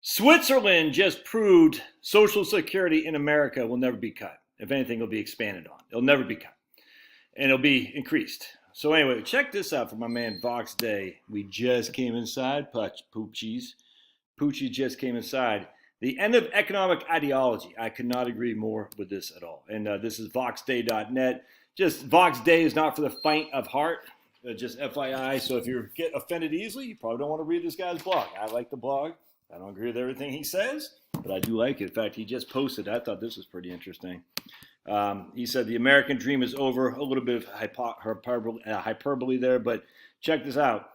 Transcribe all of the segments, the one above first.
Switzerland just proved Social Security in America will never be cut. If anything, it'll be expanded on. It'll never be cut. And it'll be increased. So anyway, check this out from my man Vox Day. We just came inside, Poochies. Poochie just came inside. The end of economic ideology. I could not agree more with this at all. And this is voxday.net. Just Vox Day is not for the faint of heart. Just FYI. So if you get offended easily, you probably don't want to read this guy's blog. I like the blog. I don't agree with everything he says, but I do like it. In fact, he just posted. I thought this was pretty interesting. He said the American dream is over. A little bit of hyperbole there, but check this out.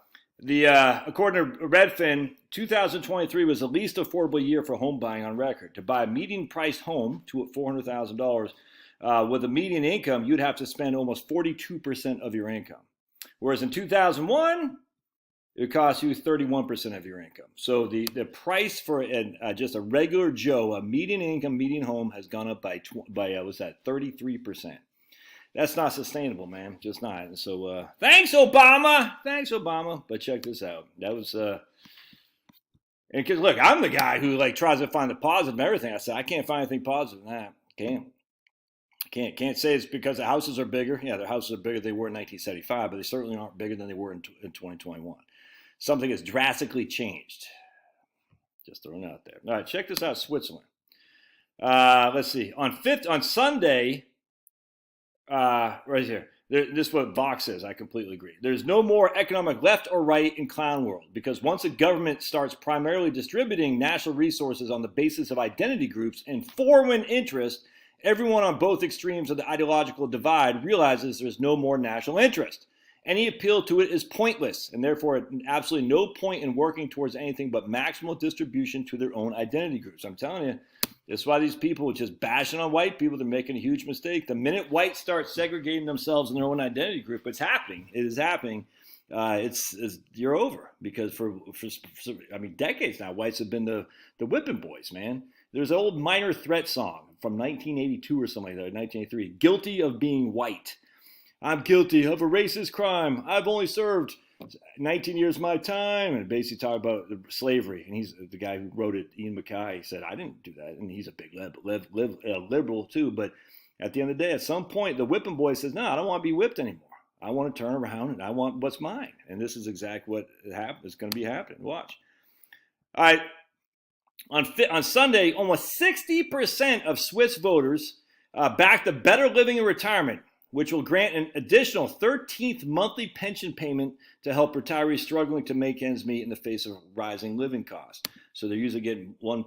According to Redfin, 2023 was the least affordable year for home buying on record. To buy a median-priced home to $400,000 with a median income, you'd have to spend almost 42% of your income. Whereas in 2001, it would cost you 31% of your income. So the price for just a regular Joe, a median income, median home, has gone up by 33%. That's not sustainable, man. Just not. And so thanks, Obama. Thanks, Obama. But check this out. That was and because look, I'm the guy who tries to find the positive in everything. I said I can't find anything positive in that. Can't say it's because the houses are bigger. Yeah, their houses are bigger than they were in 1975, but they certainly aren't bigger than they were in 2021. Something has drastically changed. Just throwing it out there. All right, check this out, Switzerland. Let's see. On Sunday, right here. This is what Vox says. I completely agree. There's no more economic left or right in clown world, because once a government starts primarily distributing national resources on the basis of identity groups and foreign interest, everyone on both extremes of the ideological divide realizes there's no more national interest. Any appeal to it is pointless, and therefore absolutely no point in working towards anything but maximal distribution to their own identity groups. I'm telling you, that's why these people are just bashing on white people. They're making a huge mistake. The minute whites start segregating themselves in their own identity group, it's happening. It is happening. You're over, because for decades now, whites have been the whipping boys, man. There's an old Minor Threat song from 1982 or something like that, 1983. Guilty of being white. I'm guilty of a racist crime. I've only served 19 years of my time, and basically talk about slavery. And he's the guy who wrote it, Ian MacKay. He said, I didn't do that. And he's a big liberal too. But at the end of the day, at some point, the whipping boy says, no, I don't want to be whipped anymore. I want to turn around and I want what's mine. And this is exactly what is going to be happening. Watch. All right. On Sunday, almost 60% of Swiss voters backed the better living in retirement, which will grant an additional 13th monthly pension payment to help retirees struggling to make ends meet in the face of rising living costs. So they're usually getting one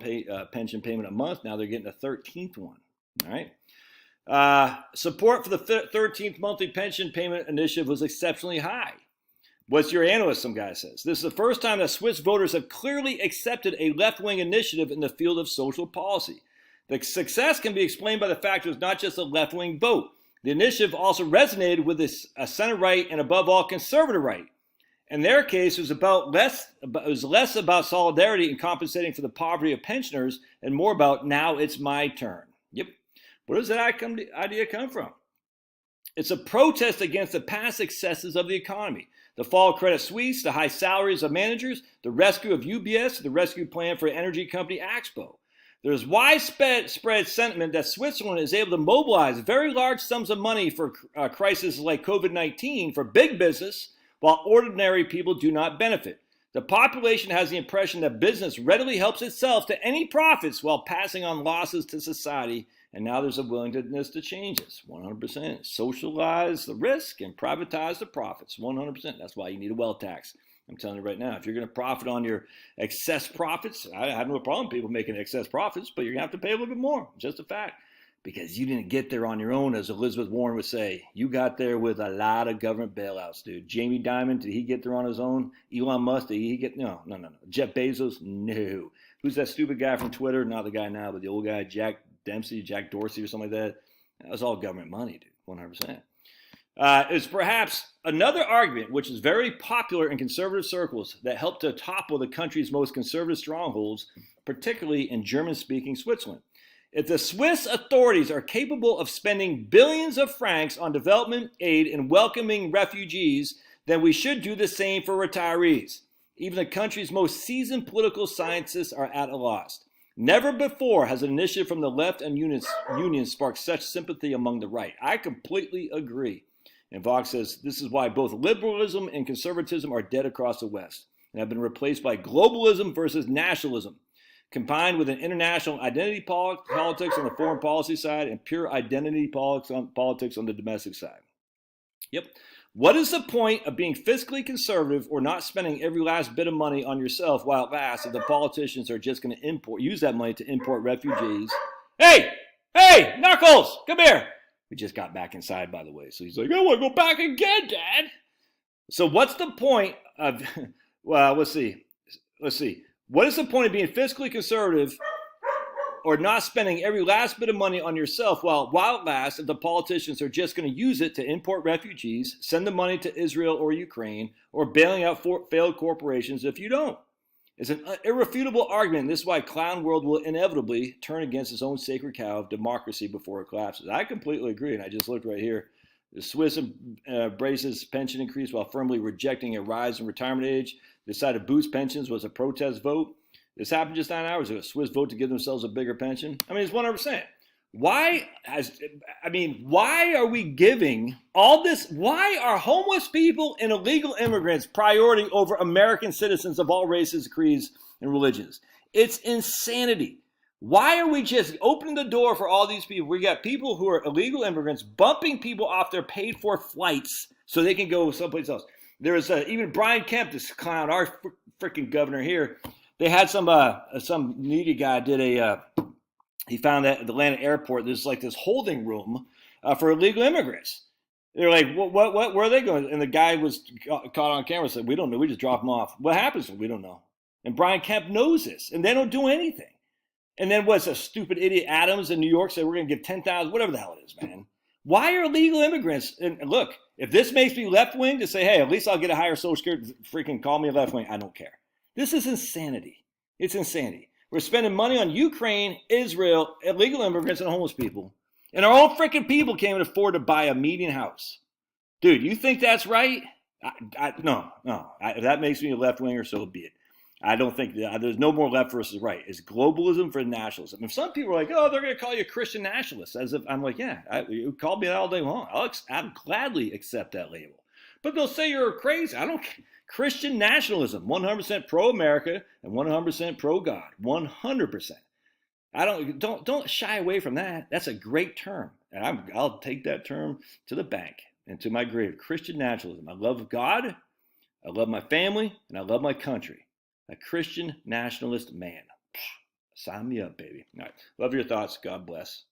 pension payment a month. Now they're getting a 13th one. All right. Support for the 13th monthly pension payment initiative was exceptionally high. What's your analyst, some guy says. This is the first time that Swiss voters have clearly accepted a left-wing initiative in the field of social policy. The success can be explained by the fact it was not just a left-wing vote. The initiative also resonated with a center-right and, above all, conservative right. In their case, it was less about solidarity and compensating for the poverty of pensioners and more about now it's my turn. Yep. Where does that idea come from? It's a protest against the past successes of the economy. The fall of Credit Suisse, the high salaries of managers, the rescue of UBS, the rescue plan for energy company Axpo. There's widespread sentiment that Switzerland is able to mobilize very large sums of money for crises like COVID-19 for big business, while ordinary people do not benefit. The population has the impression that business readily helps itself to any profits while passing on losses to society, and now there's a willingness to change this. 100%. Socialize the risk and privatize the profits. 100%. That's why you need a wealth tax. I'm telling you right now, if you're going to profit on your excess profits, I have no problem people making excess profits, but you're going to have to pay a little bit more. Just a fact. Because you didn't get there on your own, as Elizabeth Warren would say. You got there with a lot of government bailouts, dude. Jamie Dimon, did he get there on his own? Elon Musk, did he get... No. Jeff Bezos? No. Who's that stupid guy from Twitter? Not the guy now, but the old guy, Jack Dorsey or something like that. That was all government money, dude. 100%. It's perhaps another argument, which is very popular in conservative circles, that helped to topple the country's most conservative strongholds, particularly in German-speaking Switzerland. If the Swiss authorities are capable of spending billions of francs on development aid and welcoming refugees, then we should do the same for retirees. Even the country's most seasoned political scientists are at a loss. Never before has an initiative from the left and unions sparked such sympathy among the right. I completely agree. And Vox says this is why both liberalism and conservatism are dead across the West and have been replaced by globalism versus nationalism, combined with an international identity politics on the foreign policy side and pure identity politics on the domestic side. Yep. What is the point of being fiscally conservative or not spending every last bit of money on yourself while it lasts if the politicians are just going to use that money to import refugees? Hey, Knuckles, come here. We just got back inside, by the way. So he's like, I want to go back again, Dad. So what's the point of, well, let's see. What is the point of being fiscally conservative or not spending every last bit of money on yourself while it lasts if the politicians are just going to use it to import refugees, send the money to Israel or Ukraine, or bailing out failed corporations if you don't? It's an irrefutable argument. This is why clown world will inevitably turn against its own sacred cow of democracy before it collapses. I completely agree, and I just looked right here. The Swiss embraces pension increase while firmly rejecting a rise in retirement age. Decided to boost pensions was a protest vote. This happened just 9 hours ago. Swiss vote to give themselves a bigger pension. I mean, it's 100%. Why are we giving all this? Why are homeless people and illegal immigrants priority over American citizens of all races, creeds, and religions? It's insanity. Why are we just opening the door for all these people? We got people who are illegal immigrants bumping people off their paid-for flights so they can go someplace else. There is even Brian Kemp, this clown, our freaking governor here. They had some needy guy he found that at the Atlanta airport, there's like this holding room for illegal immigrants. They're like, what, where are they going? And the guy was caught on camera and said, we don't know, we just drop them off. What happens? We don't know. And Brian Kemp knows this, and they don't do anything. And then what's a stupid idiot Adams in New York said, we're going to give 10,000, whatever the hell it is, man. Why are illegal immigrants, and look, if this makes me left-wing to say, hey, at least I'll get a higher social security, freaking call me a left-wing, I don't care. This is insanity. It's insanity. We're spending money on Ukraine, Israel, illegal immigrants, and homeless people. And our own freaking people can't even afford to buy a median house. Dude, you think that's right? No. If that makes me a left-winger, so be it. I don't think there's no more left versus right. It's globalism for nationalism. If some people are like, oh, they're going to call you a Christian nationalist, as if I'm like, yeah, you call me that all day long. I'll gladly accept that label. But they'll say you're crazy. I don't. Christian nationalism, 100% pro-America and 100% pro-God, 100%. Don't shy away from that. That's a great term, and I'll take that term to the bank and to my grave. Christian nationalism. I love God, I love my family, and I love my country. A Christian nationalist man. Sign me up, baby. All right. Love your thoughts. God bless.